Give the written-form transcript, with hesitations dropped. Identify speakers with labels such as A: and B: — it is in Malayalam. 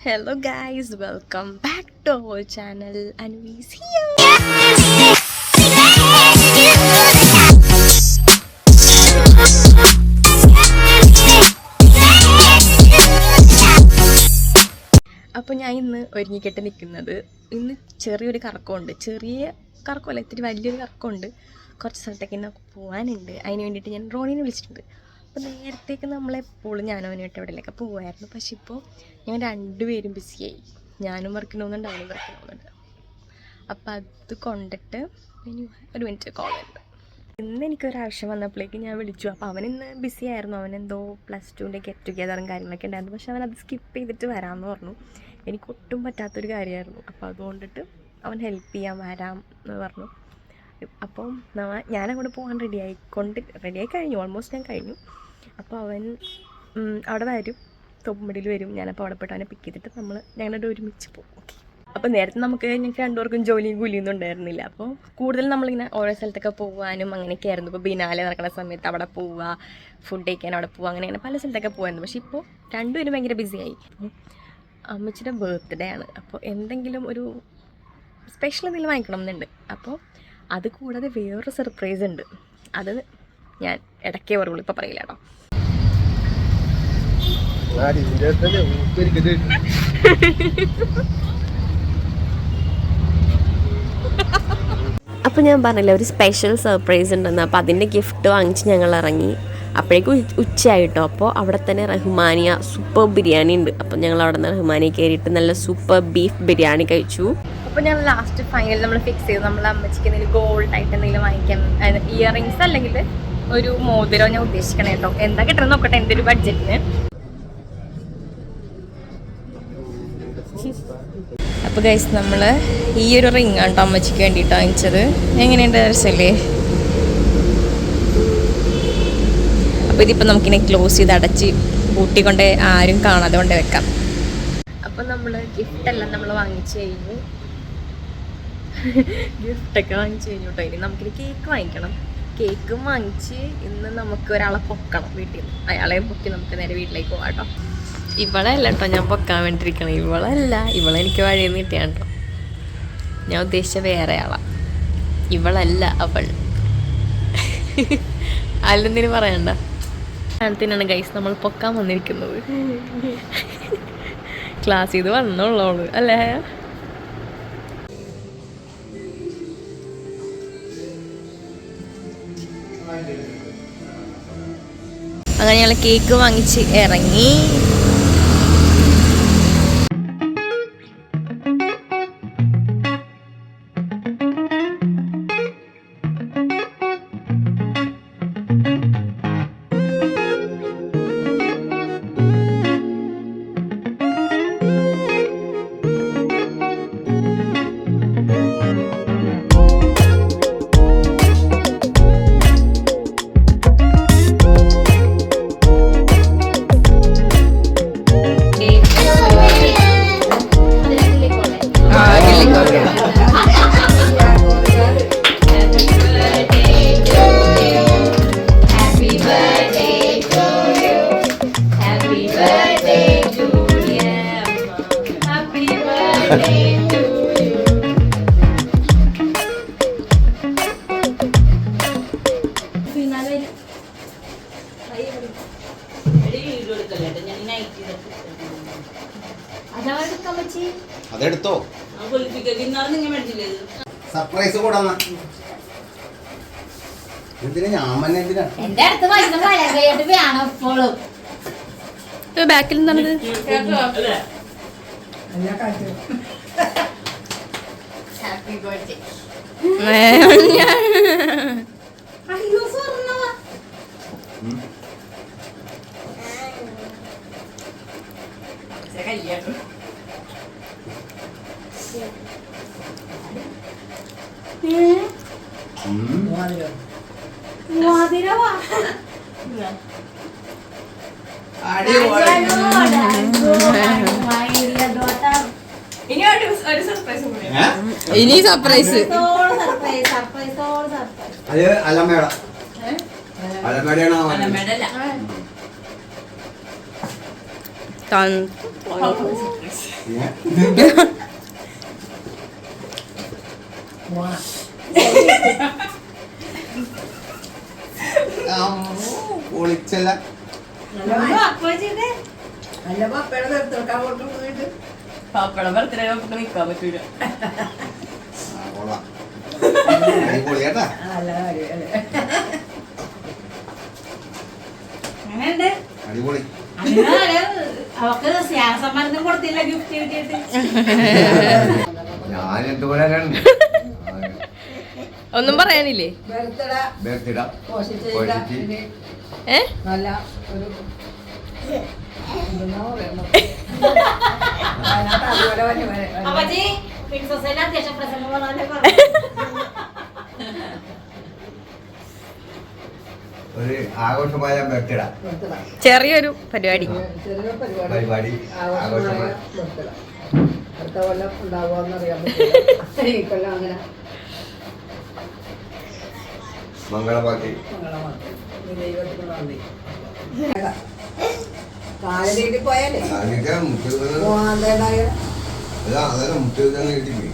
A: Hello guys, welcome back to our channel. Anvi's here. അപ്പോൾ ഞാൻ ഇന്ന് ഒരുങ്ങിക്കെട്ട് നിൽക്കുന്നത് ഇന്ന് ചെറിയൊരു കറക്കമുണ്ട്. ചെറിയ കറക്കമല്ല, ഇത്തിരി വലിയൊരു കറക്കമുണ്ട്. കുറച്ച് സ്ഥലത്തേക്ക് ഇന്ന് പോകാനുണ്ട്. അതിന് വേണ്ടിയിട്ട് ഞാൻ റോണിനെ വിളിച്ചിട്ടുണ്ട്. അപ്പോൾ നേരത്തേക്ക് നമ്മളെപ്പോഴും ഞാനും അവനുമായിട്ട് എവിടെയൊക്കെ പോകുമായിരുന്നു. പക്ഷെ ഇപ്പോൾ ഞങ്ങൾ രണ്ടുപേരും ബിസിയായി. ഞാനും വർക്കിന് പോകുന്നുണ്ട്, അവനും വർക്കിന് പോകുന്നുണ്ട്. അപ്പോൾ അത് കൊണ്ടിട്ട് ഇനി ഒരു മിനിറ്റ് കോൾ ഉണ്ട്. ഇന്ന് എനിക്കൊരാവശ്യം വന്നപ്പോഴേക്ക് ഞാൻ വിളിച്ചു. അപ്പോൾ അവനിന്ന് ബിസി ആയിരുന്നു. അവനെന്തോ +2ൻ്റെ ഗെറ്റ് ടുഗെദറും കാര്യങ്ങളൊക്കെ ഉണ്ടായിരുന്നു. പക്ഷെ അവനത് സ്കിപ്പ് ചെയ്തിട്ട് വരാമെന്ന് പറഞ്ഞു. എനിക്കൊട്ടും പറ്റാത്തൊരു കാര്യമായിരുന്നു. അപ്പോൾ അതുകൊണ്ടിട്ട് അവൻ ഹെൽപ്പ് ചെയ്യാൻ വരാം എന്ന് പറഞ്ഞു. അപ്പം ഞാനങ്ങോട്ട് പോകാൻ റെഡിയായി കഴിഞ്ഞു. ഓൾമോസ്റ്റ് ഞാൻ കഴിഞ്ഞു. അപ്പോൾ അവൻ അവിടെ വരും, തോപ്പുംപടിയിൽ വരും. ഞാനപ്പോൾ അവിടെ പോയിട്ട് അവനെ പിക്ക് ചെയ്തിട്ട് ഞങ്ങളുടെ ഒരുമിച്ച് പോകും. ഓക്കെ. അപ്പോൾ നേരത്തെ ഞങ്ങൾക്ക് രണ്ടുപേർക്കും ജോലിയും കൂലിയൊന്നും ഉണ്ടായിരുന്നില്ല. അപ്പോൾ കൂടുതൽ നമ്മളിങ്ങനെ ഓരോ സ്ഥലത്തൊക്കെ പോകാനും അങ്ങനെയൊക്കെ ആയിരുന്നു. ഇപ്പോൾ ബിനാലെ നടക്കുന്ന സമയത്ത് അവിടെ പോവുക, ഫുഡ് കഴിക്കാൻ അവിടെ പോവുക, അങ്ങനെ പല സ്ഥലത്തൊക്കെ പോകുമായിരുന്നു. പക്ഷേ ഇപ്പോൾ രണ്ടുപേരും ഭയങ്കര ബിസിയായി. അപ്പോൾ അമ്മച്ചിയുടെ ബർത്ത്ഡേ ആണ്. അപ്പോൾ എന്തെങ്കിലും ഒരു സ്പെഷ്യൽ എന്തെങ്കിലും വാങ്ങിക്കണം എന്നുണ്ട്. അപ്പോൾ അത് കൂടാതെ വേറൊരു സർപ്രൈസ് ഉണ്ട്. അത് ഞാൻ ഇടയ്ക്കേ പറയുള്ളൂ, ഇപ്പോൾ പറയില്ല കേട്ടോ. അപ്പോൾ ഞാൻ പറഞ്ഞില്ല ഒരു സ്പെഷ്യൽ സർപ്രൈസ് ഉണ്ടെന്ന്. അപ്പോൾ അതിൻ്റെ ഗിഫ്റ്റ് വാങ്ങിച്ച് ഞങ്ങൾ ഇറങ്ങി. അപ്പോഴേക്കും ഉച്ചയായിട്ടോ. അപ്പോൾ അവിടെ തന്നെ റഹ്മാനിയ സൂപ്പർ ബിരിയാണി ഉണ്ട്. അപ്പോൾ ഞങ്ങൾ അവിടെ നിന്ന് റഹ്മാനിയ കയറിയിട്ട് നല്ല സൂപ്പർ ബീഫ് ബിരിയാണി കഴിച്ചു. അപ്പോൾ ഞങ്ങൾ ലാസ്റ്റ് ഫൈനൽ നമ്മൾ ഫിക്സ് ചെയ്തു. നമ്മൾ അമ്മച്ചിക്ക് എന്തെങ്കിലും ഗോൾഡായിട്ട് എന്തെങ്കിലും വാങ്ങിക്കാം, ഇയറിങ്സ് അല്ലെങ്കിൽ ഒരു മോതിരം ഞാൻ ഉദ്ദേശിക്കണം കേട്ടോ. എന്താ കിട്ടണം നോക്കട്ടെ എൻ്റെ ഒരു ബഡ്ജറ്റിന്. അപ്പോൾ ഗൈസ് നമ്മൾ ഈ ഒരു റിങ് ആണ് അമ്മച്ചിക്ക് വേണ്ടിയിട്ട് വാങ്ങിച്ചത്. എങ്ങനെയുണ്ട്, രസമല്ലേ? അപ്പോൾ ഇതിപ്പോൾ നമുക്കിനെ ക്ലോസ് ചെയ്ത് അടച്ച് കൂട്ടിക്കൊണ്ട് ആരും കാണാതെ കൊണ്ട് വെക്കാം. അപ്പോൾ നമ്മൾ ഗിഫ്റ്റെല്ലാം നമ്മൾ വാങ്ങിച്ചു കഴിഞ്ഞു. ഗിഫ്റ്റൊക്കെ വാങ്ങിച്ചു കഴിഞ്ഞു കേട്ടോ. ഇനി നമുക്കിനി കേക്ക് വാങ്ങിക്കണം. കേക്കും വാങ്ങിച്ച് ഇന്ന് നമുക്ക് ഒരാളെ പൊക്കണം വീട്ടിൽ നിന്ന്. അയാളെ പൊക്കി നമുക്ക് നേരെ വീട്ടിലേക്ക് പോകാം കേട്ടോ. ഇവളല്ല കേട്ടോ ഞാൻ പൊക്കാൻ വേണ്ടിയിരിക്കണം. ഇവളെനിക്ക് വഴിയിൽ നിന്ന് കിട്ടിയാണ് കേട്ടോ. ഞാൻ ഉദ്ദേശിച്ച വേറെ ആളാണ്. ഇവളല്ല അവൾ. അല്ലെന്തിനും പറയണ്ട. അതിനാണ് ഗൈസ് നമ്മൾ പൊക്കാൻ വന്നിരിക്കുന്നത്. ക്ലാസ് ചെയ്ത് വന്നോളൂ അല്ലേ? അങ്ങനെ ഞങ്ങൾ കേക്ക് വാങ്ങിച്ച് ഇറങ്ങി.
B: അതെടുത്തോ, സർപ്രൈസ് കൂടാ. എന്തിനാ ഞാൻ തന്നെ
A: ബാക്കിൽ എന്താണത്? ഇനി സർപ്രൈസ്
B: അലമേട പൊളിച്ചല്ല
A: പാപ്പട ബർത്ത്ഡേ നമുക്ക് നിൽക്കാൻ പറ്റൂല.
B: കൊള്ളാം പൊളിയാട്ടാ. അടിപൊളി.
C: അവക്ക് സമ്മാനം കൊടുത്തില്ല ഗിഫ്റ്റ് കിട്ടിയിട്ട്.
B: ഞാൻ എന്തുപോലെ
A: ഒന്നും പറയാനില്ലേ? ഏ
C: നല്ല ഒരു അപ്പച്ചി പ്രിൻസസിന് അത്യാവശ്യം പ്രസംഗം
B: ഒരു ആഘോഷമായ ബർത്ത്ഡേ
A: ചെറിയൊരു പരിപാടി.
B: പരിപാടി ആഘോഷമായ
C: അടുത്ത കൊല്ലം ഉണ്ടാവുമെന്നറിയാൻ പറ്റില്ല. ഈ കൊല്ലം അങ്ങനെ
B: മംഗളമാക്കി
C: ദൈവത്തിന് നന്ദി. കാലരീതി പോയാലേ
B: മുട്ട
C: പോകാൻ
B: അതല്ല മുട്ട കിട്ടിപ്പോയി.